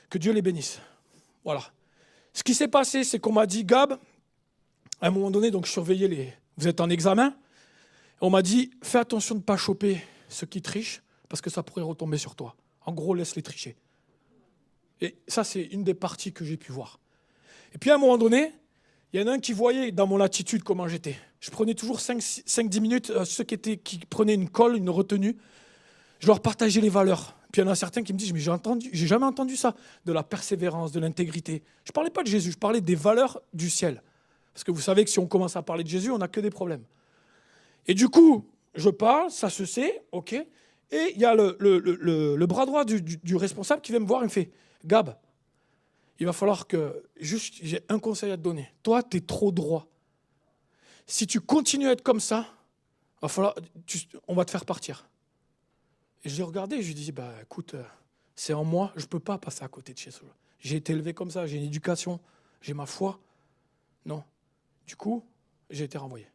Que Dieu les bénisse. Voilà. Ce qui s'est passé, c'est qu'on m'a dit, Gab, à un moment donné, donc je surveillais vous êtes en examen, on m'a dit, fais attention de ne pas choper ceux qui trichent, parce que ça pourrait retomber sur toi. En gros, laisse-les tricher. Et ça, c'est une des parties que j'ai pu voir. Et puis à un moment donné, il y en a un qui voyait dans mon attitude comment j'étais. Je prenais toujours 5-10 minutes, ceux qui prenaient une colle, une retenue, je leur partageais les valeurs. Puis il y en a certains qui me disent, mais j'ai jamais entendu ça, de la persévérance, de l'intégrité. Je ne parlais pas de Jésus, je parlais des valeurs du ciel. Parce que vous savez que si on commence à parler de Jésus, on n'a que des problèmes. Et du coup, je parle, ça se sait, ok. Et il y a le bras droit du responsable qui vient me voir et me fait, Gab, il va falloir que, juste, j'ai un conseil à te donner. Toi, tu es trop droit. Si tu continues à être comme ça, on va te faire partir. Et je l'ai regardé et je lui ai dit, écoute, c'est en moi, je ne peux pas passer à côté de chez soi. J'ai été élevé comme ça, j'ai une éducation, j'ai ma foi. Non. Du coup, j'ai été renvoyé.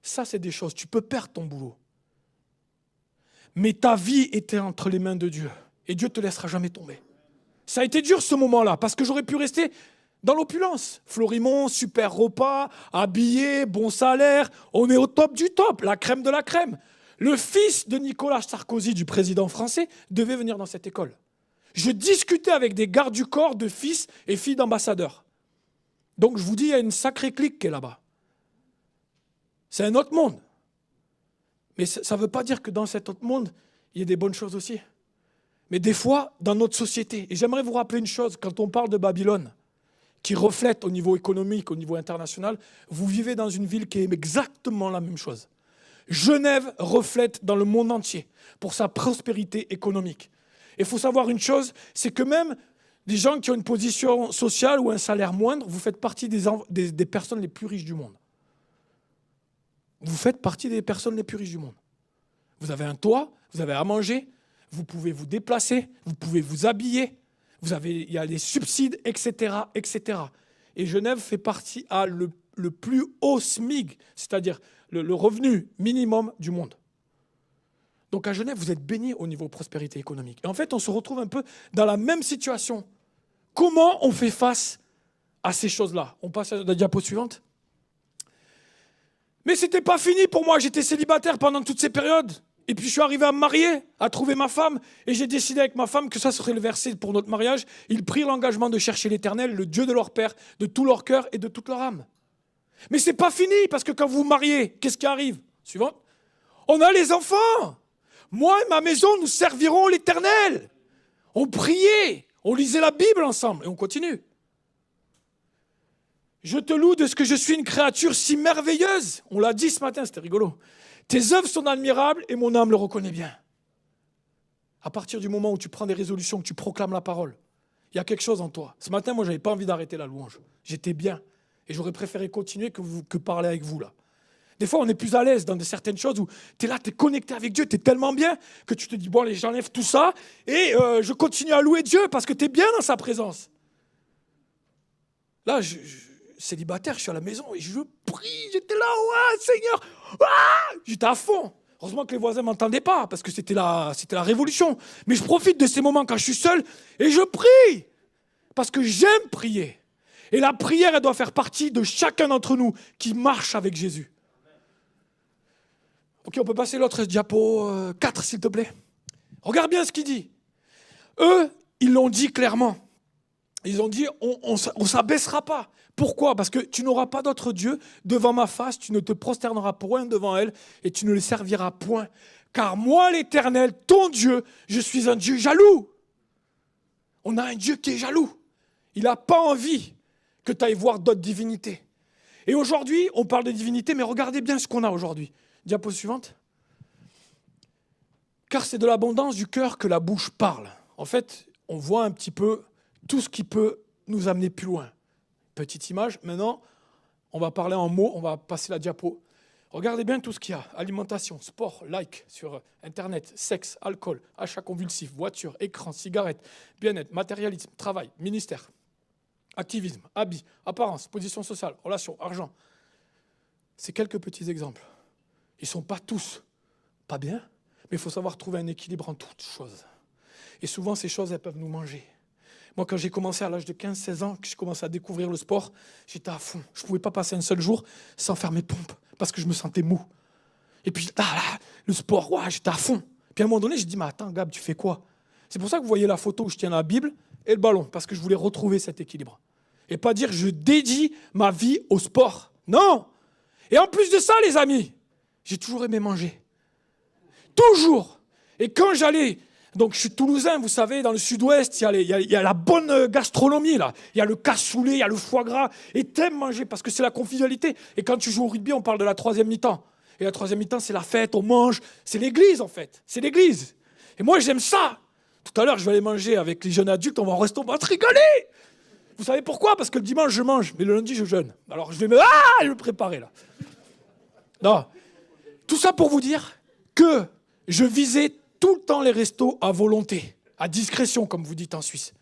Ça, c'est des choses, tu peux perdre ton boulot. Mais ta vie était entre les mains de Dieu. Et Dieu ne te laissera jamais tomber. Ça a été dur ce moment-là, parce que j'aurais pu rester dans l'opulence. Florimond, super repas, habillé, bon salaire, on est au top du top, la crème de la crème. Le fils de Nicolas Sarkozy, du président français, devait venir dans cette école. Je discutais avec des gardes du corps de fils et filles d'ambassadeurs. Donc je vous dis, il y a une sacrée clique qui est là-bas. C'est un autre monde. Mais ça ne veut pas dire que dans cet autre monde, il y a des bonnes choses aussi. Mais des fois, dans notre société, et j'aimerais vous rappeler une chose, quand on parle de Babylone, qui reflète au niveau économique, au niveau international, vous vivez dans une ville qui est exactement la même chose. Genève reflète dans le monde entier pour sa prospérité économique. Et il faut savoir une chose, c'est que même des gens qui ont une position sociale ou un salaire moindre, vous faites partie des personnes les plus riches du monde. Vous faites partie des personnes les plus riches du monde. Vous avez un toit, vous avez à manger, vous pouvez vous déplacer, vous pouvez vous habiller, il y a les subsides, etc., etc. Et Genève fait partie à le plus haut SMIC, c'est-à-dire le revenu minimum du monde. Donc à Genève, vous êtes bénis au niveau prospérité économique. Et en fait, on se retrouve un peu dans la même situation. Comment on fait face à ces choses-là? On passe à la diapo suivante. Mais c'était pas fini pour moi, j'étais célibataire pendant toutes ces périodes. Et puis je suis arrivé à me marier, à trouver ma femme, et j'ai décidé avec ma femme que ça serait le verset pour notre mariage. Ils prirent l'engagement de chercher l'Éternel, le Dieu de leur père, de tout leur cœur et de toute leur âme. Mais c'est pas fini, parce que quand vous vous mariez, qu'est-ce qui arrive? Suivant. On a les enfants. Moi et ma maison, nous servirons l'Éternel. On priait, on lisait la Bible ensemble, et on continue. Je te loue de ce que je suis une créature si merveilleuse. On l'a dit ce matin, c'était rigolo. Tes œuvres sont admirables et mon âme le reconnaît bien. À partir du moment où tu prends des résolutions, que tu proclames la parole, il y a quelque chose en toi. Ce matin, moi, je n'avais pas envie d'arrêter la louange. J'étais bien. Et j'aurais préféré continuer que parler avec vous, là. Des fois, on est plus à l'aise dans certaines choses où tu es là, tu es connecté avec Dieu, tu es tellement bien que tu te dis, bon, allez, j'enlève tout ça et je continue à louer Dieu parce que tu es bien dans sa présence. Là, célibataire, je suis à la maison et je veux prie, j'étais là, ouais, Seigneur, ah, j'étais à fond. Heureusement que les voisins ne m'entendaient pas, parce que c'était la révolution. Mais je profite de ces moments quand je suis seul, et je prie, parce que j'aime prier. Et la prière, elle doit faire partie de chacun d'entre nous qui marche avec Jésus. Ok, on peut passer l'autre diapo 4, s'il te plaît. Regarde bien ce qu'il dit. Eux, ils l'ont dit clairement. Ils ont dit, on ne s'abaissera pas. Pourquoi ? Parce que tu n'auras pas d'autre Dieu devant ma face, tu ne te prosterneras point devant elle et tu ne les serviras point. Car moi, l'Éternel, ton Dieu, je suis un Dieu jaloux. On a un Dieu qui est jaloux. Il n'a pas envie que tu ailles voir d'autres divinités. Et aujourd'hui, on parle de divinités, mais regardez bien ce qu'on a aujourd'hui. Diapo suivante. Car c'est de l'abondance du cœur que la bouche parle. En fait, on voit un petit peu tout ce qui peut nous amener plus loin. Petite image. Maintenant, on va parler en mots, on va passer la diapo. Regardez bien tout ce qu'il y a. Alimentation, sport, like sur Internet, sexe, alcool, achat convulsif, voiture, écran, cigarette, bien-être, matérialisme, travail, ministère, activisme, habits, apparence, position sociale, relations, argent. C'est quelques petits exemples. Ils ne sont pas tous pas bien, mais il faut savoir trouver un équilibre en toutes choses. Et souvent, ces choses, elles peuvent nous manger. Moi, quand j'ai commencé à l'âge de 15-16 ans, que j'ai commencé à découvrir le sport, j'étais à fond. Je ne pouvais pas passer un seul jour sans faire mes pompes, parce que je me sentais mou. Et puis, le sport, ouais, j'étais à fond. Puis à un moment donné, j'ai dit, mais attends, Gab, tu fais quoi ? C'est pour ça que vous voyez la photo où je tiens la Bible et le ballon, parce que je voulais retrouver cet équilibre. Et pas dire, je dédie ma vie au sport. Non ! Et en plus de ça, les amis, j'ai toujours aimé manger. Toujours. Et quand j'allais... Donc je suis toulousain, vous savez, dans le sud-ouest, il y a la bonne gastronomie, là. Il y a le cassoulet, il y a le foie gras. Et t'aimes manger parce que c'est la convivialité. Et quand tu joues au rugby, on parle de la troisième mi-temps. Et la troisième mi-temps, c'est la fête, on mange. C'est l'église, en fait. C'est l'église. Et moi, j'aime ça. Tout à l'heure, je vais aller manger avec les jeunes adultes, on va au resto, on va se rigoler. Vous savez pourquoi ? Parce que le dimanche, je mange, mais le lundi, je jeûne. Alors je vais me préparer, là. Non. Tout ça pour vous dire que je visais tout le temps les restos à volonté, à discrétion, comme vous dites en Suisse.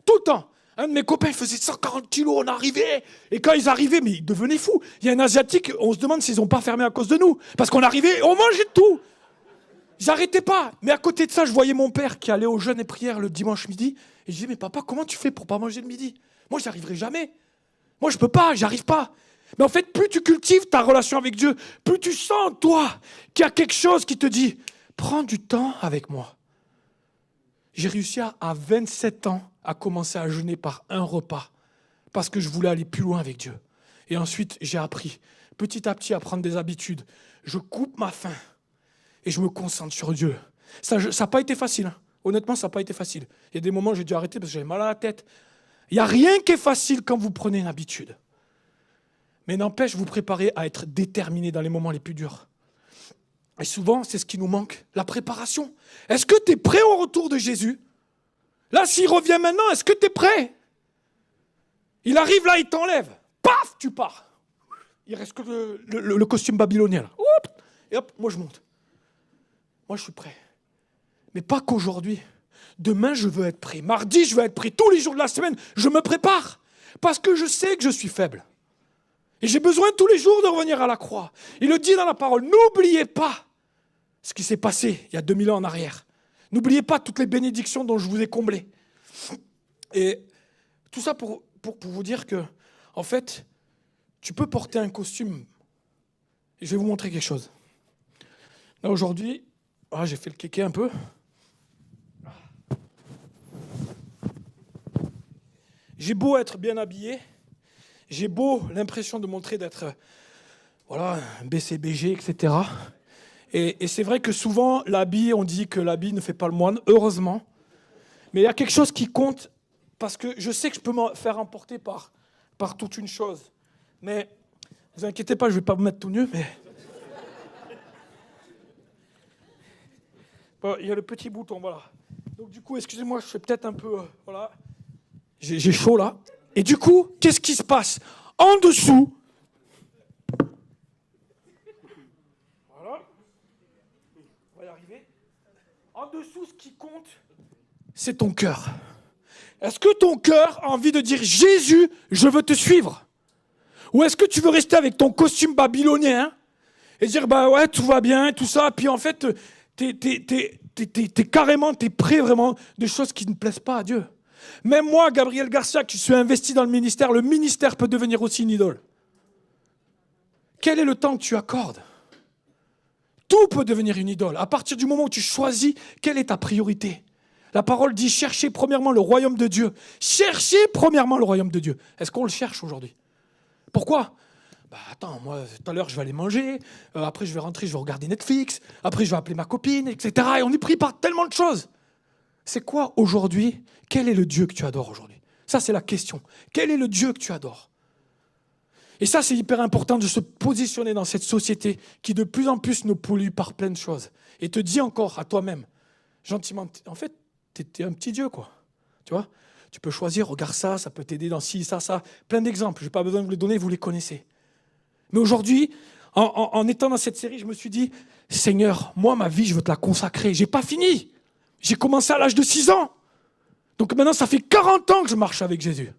Tout le temps. Un de mes copains, il faisait 140 kilos, on arrivait. Et quand ils arrivaient, mais ils devenaient fous. Il y a un Asiatique, on se demande s'ils n'ont pas fermé à cause de nous. Parce qu'on arrivait, on mangeait de tout. J'arrêtais pas. Mais à côté de ça, je voyais mon père qui allait au jeûne et prière le dimanche midi. Et je disais, mais papa, comment tu fais pour pas manger le midi ? Moi, j'y arriverai jamais. Moi, je peux pas, j'y arrive pas. Mais en fait, plus tu cultives ta relation avec Dieu, plus tu sens, toi, qu'il y a quelque chose qui te dit, prends du temps avec moi. J'ai réussi à 27 ans à commencer à jeûner par un repas parce que je voulais aller plus loin avec Dieu. Et ensuite, j'ai appris petit à petit à prendre des habitudes. Je coupe ma faim et je me concentre sur Dieu. Ça n'a pas été facile. Hein. Honnêtement, ça n'a pas été facile. Il y a des moments où j'ai dû arrêter parce que j'avais mal à la tête. Il n'y a rien qui est facile quand vous prenez une habitude. Mais n'empêche, vous préparez à être déterminé dans les moments les plus durs. Et souvent, c'est ce qui nous manque, la préparation. Est-ce que tu es prêt au retour de Jésus ? Là, s'il revient maintenant, est-ce que tu es prêt ? Il arrive là, il t'enlève. Paf, tu pars. Il reste que le costume babylonien. Là. Oup, et hop, moi je monte. Moi, je suis prêt. Mais pas qu'aujourd'hui. Demain, je veux être prêt. Mardi, je veux être prêt. Tous les jours de la semaine, je me prépare. Parce que je sais que je suis faible. Et j'ai besoin tous les jours de revenir à la croix. Il le dit dans la parole. N'oubliez pas ce qui s'est passé il y a 2000 ans en arrière. N'oubliez pas toutes les bénédictions dont je vous ai comblé. Et tout ça pour vous dire que, en fait, tu peux porter un costume. Et je vais vous montrer quelque chose. Là, aujourd'hui, j'ai fait le kéké un peu. J'ai beau être bien habillé, j'ai beau l'impression de montrer d'être un BCBG, etc. Et c'est vrai que souvent, l'habit, on dit que l'habit ne fait pas le moine, heureusement. Mais il y a quelque chose qui compte, parce que je sais que je peux me faire emporter par toute une chose. Mais ne vous inquiétez pas, je ne vais pas vous mettre tout nu, mais... Bon, il y a le petit bouton, voilà. Donc du coup, excusez-moi, je fais peut-être un peu... voilà. J'ai chaud là. Et du coup, qu'est-ce qui se passe ? En dessous, voilà, on va y arriver. En dessous, ce qui compte, c'est ton cœur. Est-ce que ton cœur a envie de dire « Jésus, je veux te suivre » ? Ou est-ce que tu veux rester avec ton costume babylonien et dire, bah ouais, tout va bien, tout ça, puis en fait, t'es carrément, t'es prêt vraiment de choses qui ne plaisent pas à Dieu. Même moi, Gabriel Garcia, qui suis investi dans le ministère peut devenir aussi une idole. Quel est le temps que tu accordes ? Tout peut devenir une idole. À partir du moment où tu choisis, quelle est ta priorité ? La parole dit, cherchez premièrement le royaume de Dieu. Cherchez premièrement le royaume de Dieu. Est-ce qu'on le cherche aujourd'hui ? Pourquoi ? Bah attends, moi, tout à l'heure, je vais aller manger. Après, je vais rentrer, je vais regarder Netflix. Après, je vais appeler ma copine, etc. Et on est pris par tellement de choses. C'est quoi aujourd'hui ? Quel est le Dieu que tu adores aujourd'hui ? Ça, c'est la question. Quel est le Dieu que tu adores ? Et ça, c'est hyper important de se positionner dans cette société qui de plus en plus nous pollue par plein de choses. Et te dis encore à toi-même, gentiment, en fait, t'es un petit Dieu, quoi. Tu vois ? Tu peux choisir, regarde ça, ça peut t'aider dans ci, ça. Plein d'exemples, je n'ai pas besoin de vous les donner, vous les connaissez. Mais aujourd'hui, en étant dans cette série, je me suis dit, Seigneur, moi, ma vie, je veux te la consacrer. Je n'ai pas fini. J'ai commencé à l'âge de 6 ans. Donc maintenant, ça fait 40 ans que je marche avec Jésus.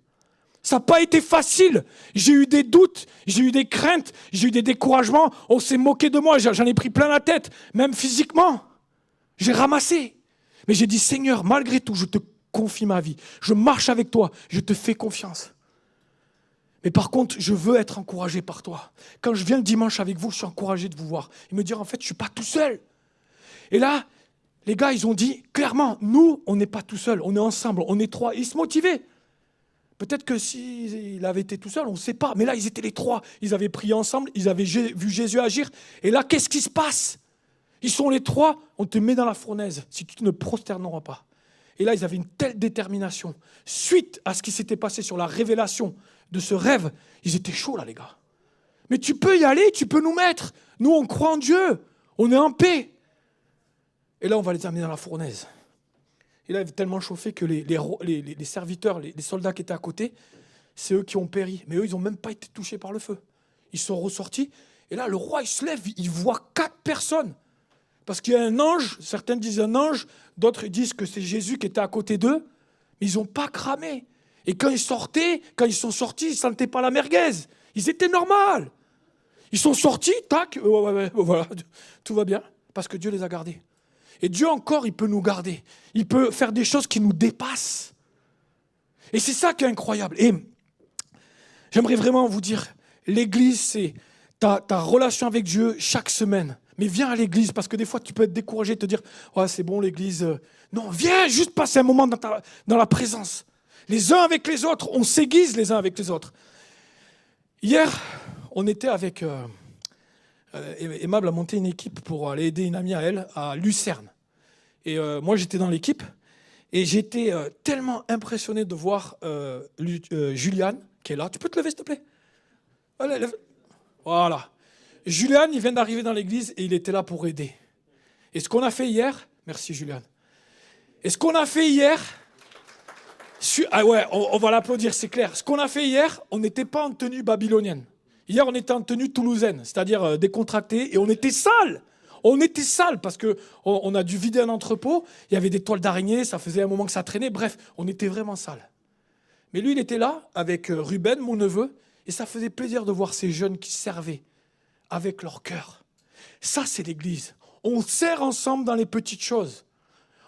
Ça n'a pas été facile. J'ai eu des doutes, j'ai eu des craintes, j'ai eu des découragements. On s'est moqué de moi, j'en ai pris plein la tête, même physiquement. J'ai ramassé. Mais j'ai dit, Seigneur, malgré tout, je te confie ma vie. Je marche avec toi, je te fais confiance. Mais par contre, je veux être encouragé par toi. Quand je viens le dimanche avec vous, je suis encouragé de vous voir. Et me dire, en fait, je ne suis pas tout seul. Et là, les gars, ils ont dit, clairement, nous, on n'est pas tout seul, on est ensemble, on est 3. Ils se motivaient. Peut-être que s'il avait été tout seul, on ne sait pas. Mais là, ils étaient les 3. Ils avaient prié ensemble, ils avaient vu Jésus agir. Et là, qu'est-ce qui se passe ? Ils sont les 3, on te met dans la fournaise si tu ne prosterneras pas. Et là, ils avaient une telle détermination. Suite à ce qui s'était passé sur la révélation de ce rêve, ils étaient chauds là, les gars. Mais tu peux y aller, tu peux nous mettre. Nous, on croit en Dieu, on est en paix. Et là, on va les amener dans la fournaise. Et là, il avait tellement chauffé que les serviteurs, les soldats qui étaient à côté, c'est eux qui ont péri. Mais eux, ils n'ont même pas été touchés par le feu. Ils sont ressortis. Et là, le roi, il se lève, il voit 4 personnes. Parce qu'il y a un ange, certains disent un ange, d'autres disent que c'est Jésus qui était à côté d'eux. Mais ils n'ont pas cramé. Et quand ils sont sortis, ils ne sentaient pas la merguez. Ils étaient normaux. Ils sont sortis, tac, voilà, tout va bien. Parce que Dieu les a gardés. Et Dieu encore, il peut nous garder. Il peut faire des choses qui nous dépassent. Et c'est ça qui est incroyable. Et j'aimerais vraiment vous dire, l'église, c'est ta relation avec Dieu chaque semaine. Mais viens à l'église, parce que des fois, tu peux être découragé, te dire, ouais, c'est bon, l'église. Non, viens juste passer un moment dans la présence. Les uns avec les autres, on s'aiguise les uns avec les autres. Hier, on était avec... Aimable a monté une équipe pour aller aider une amie à elle à Lucerne. Et moi, j'étais dans l'équipe et j'étais tellement impressionné de voir Juliane, qui est là. Tu peux te lever, s'il te plaît ? Allez, lève. Voilà. Juliane, il vient d'arriver dans l'église et il était là pour aider. Et ce qu'on a fait hier... Merci, Juliane. Et ce qu'on a fait hier... Ah ouais, on va l'applaudir, c'est clair. Ce qu'on a fait hier, on n'était pas en tenue babylonienne. Hier, on était en tenue toulousaine, c'est-à-dire décontracté, et on était sale. On était sale parce qu'on a dû vider un entrepôt, il y avait des toiles d'araignée, ça faisait un moment que ça traînait, bref, on était vraiment sale. Mais lui, il était là avec Ruben, mon neveu, et ça faisait plaisir de voir ces jeunes qui servaient avec leur cœur. Ça, c'est l'église. On sert ensemble dans les petites choses.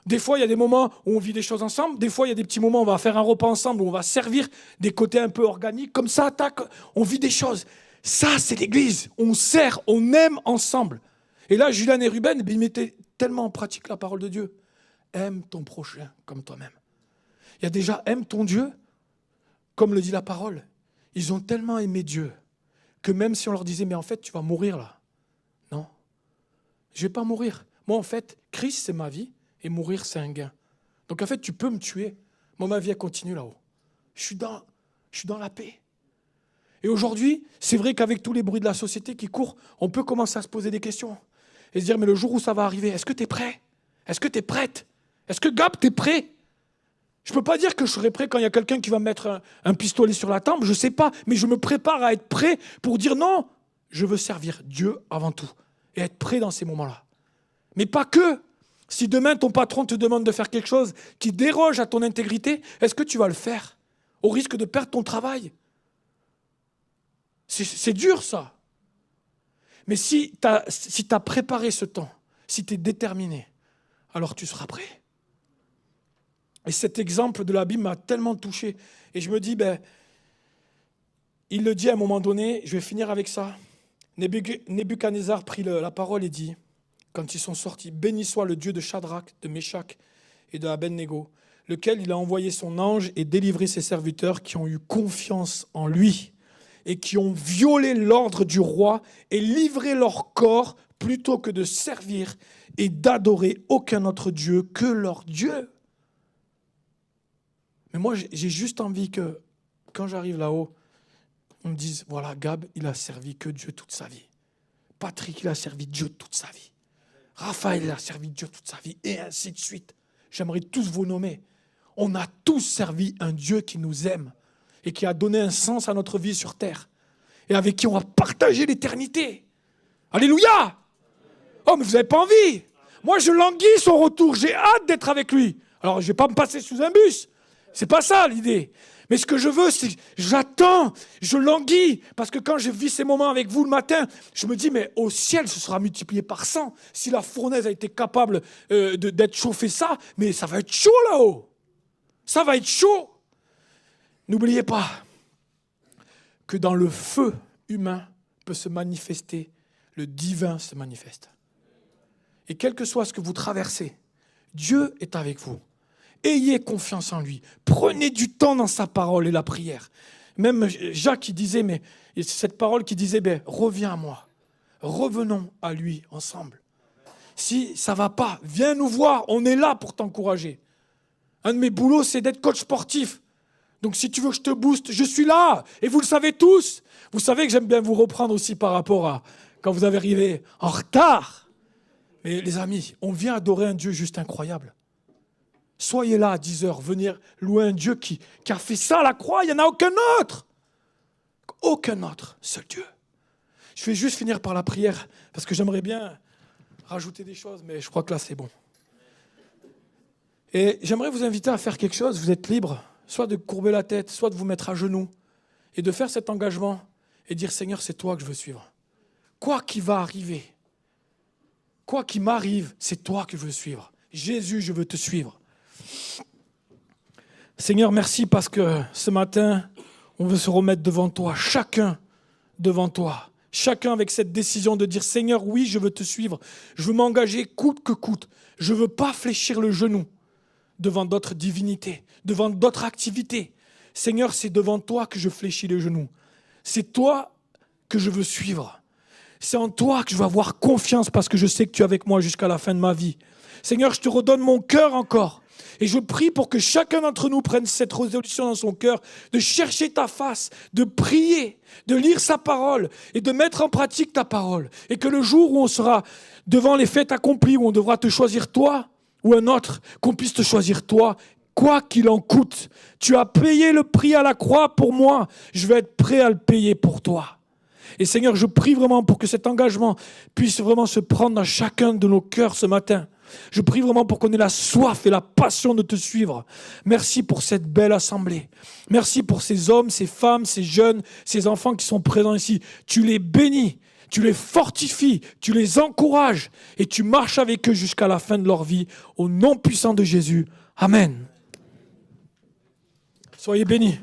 Des fois, il y a des moments où on vit des choses ensemble. Des fois, il y a des petits moments où on va faire un repas ensemble, où on va servir des côtés un peu organiques. Comme ça, tac, on vit des choses. Ça, c'est l'église. On sert, on aime ensemble. Et là, Julien et Ruben, ils mettaient tellement en pratique la parole de Dieu. Aime ton prochain comme toi-même. Il y a déjà aime ton Dieu, comme le dit la parole. Ils ont tellement aimé Dieu que même si on leur disait, mais en fait, tu vas mourir là. Non, je ne vais pas mourir. Moi, en fait, Christ, c'est ma vie. Et mourir, c'est un gain. Donc en fait, tu peux me tuer. Moi, ma vie, elle continue là-haut. Je suis dans la paix. Et aujourd'hui, c'est vrai qu'avec tous les bruits de la société qui courent, on peut commencer à se poser des questions. Et se dire, mais le jour où ça va arriver, est-ce que tu es prêt ? Est-ce que tu es prête ? Est-ce que Gab, tu es prêt ? Je ne peux pas dire que je serai prêt quand il y a quelqu'un qui va me mettre un pistolet sur la tempe, je ne sais pas. Mais je me prépare à être prêt pour dire non, je veux servir Dieu avant tout. Et être prêt dans ces moments-là. Mais pas que. Si demain, ton patron te demande de faire quelque chose qui déroge à ton intégrité, est-ce que tu vas le faire au risque de perdre ton travail ? C'est dur ça. Mais si tu as préparé ce temps, si tu es déterminé, alors tu seras prêt. Et cet exemple de la Bible m'a tellement touché. Et je me dis, il le dit à un moment donné, je vais finir avec ça. Nebuchadnezzar prit la parole et dit, quand ils sont sortis, « Béni soit le Dieu de Shadrach, de Meshach et de Abednego, lequel il a envoyé son ange et délivré ses serviteurs qui ont eu confiance en lui et qui ont violé l'ordre du roi et livré leur corps plutôt que de servir et d'adorer aucun autre Dieu que leur Dieu. » Mais moi, j'ai juste envie que, quand j'arrive là-haut, on me dise, voilà, Gab, il a servi que Dieu toute sa vie. Patrick, il a servi Dieu toute sa vie. Raphaël, il a servi Dieu toute sa vie. Et ainsi de suite. J'aimerais tous vous nommer. On a tous servi un Dieu qui nous aime et qui a donné un sens à notre vie sur terre et avec qui on va partager l'éternité. Alléluia! Oh, mais vous n'avez pas envie. Moi, je languis son retour. J'ai hâte d'être avec lui. Alors, je ne vais pas me passer sous un bus. C'est pas ça l'idée. Mais ce que je veux, c'est j'attends, je languis. Parce que quand je vis ces moments avec vous le matin, je me dis, mais au ciel, ce sera multiplié par 100. Si la fournaise a été capable d'être chauffée ça, mais ça va être chaud là-haut. Ça va être chaud. N'oubliez pas que dans le feu humain peut se manifester, le divin se manifeste. Et quel que soit ce que vous traversez, Dieu est avec vous. Ayez confiance en lui. Prenez du temps dans sa parole et la prière. Même Jacques qui disait, mais cette parole qui disait, reviens à moi. Revenons à lui ensemble. Si ça ne va pas, viens nous voir. On est là pour t'encourager. Un de mes boulots, c'est d'être coach sportif. Donc si tu veux que je te booste, je suis là. Et vous le savez tous. Vous savez que j'aime bien vous reprendre aussi par rapport à quand vous avez arrivé en retard. Mais les amis, on vient adorer un Dieu juste incroyable. Soyez là à 10h, venir louer un Dieu qui a fait ça à la croix. Il n'y en a aucun autre. Aucun autre, seul Dieu. Je vais juste finir par la prière, parce que j'aimerais bien rajouter des choses, mais je crois que là, c'est bon. Et j'aimerais vous inviter à faire quelque chose. Vous êtes libre, soit de courber la tête, soit de vous mettre à genoux, et de faire cet engagement, et dire, Seigneur, c'est toi que je veux suivre. Quoi qu'il va arriver, quoi qu'il m'arrive, c'est toi que je veux suivre. Jésus, je veux te suivre. Seigneur, merci parce que ce matin, on veut se remettre devant toi, chacun devant toi, chacun avec cette décision de dire, Seigneur, oui, je veux te suivre, je veux m'engager coûte que coûte, je ne veux pas fléchir le genou devant d'autres divinités, devant d'autres activités. Seigneur, c'est devant toi que je fléchis les genoux, c'est toi que je veux suivre, c'est en toi que je veux avoir confiance parce que je sais que tu es avec moi jusqu'à la fin de ma vie. Seigneur, je te redonne mon cœur encore. Et je prie pour que chacun d'entre nous prenne cette résolution dans son cœur, de chercher ta face, de prier, de lire sa parole et de mettre en pratique ta parole. Et que le jour où on sera devant les faits accomplis, où on devra te choisir toi ou un autre, qu'on puisse te choisir toi, quoi qu'il en coûte. Tu as payé le prix à la croix pour moi, je vais être prêt à le payer pour toi. Et Seigneur, je prie vraiment pour que cet engagement puisse vraiment se prendre dans chacun de nos cœurs ce matin. Je prie vraiment pour qu'on ait la soif et la passion de te suivre. Merci pour cette belle assemblée. Merci pour ces hommes, ces femmes, ces jeunes, ces enfants qui sont présents ici. Tu les bénis, tu les fortifies, tu les encourages et tu marches avec eux jusqu'à la fin de leur vie. Au nom puissant de Jésus. Amen. Soyez bénis.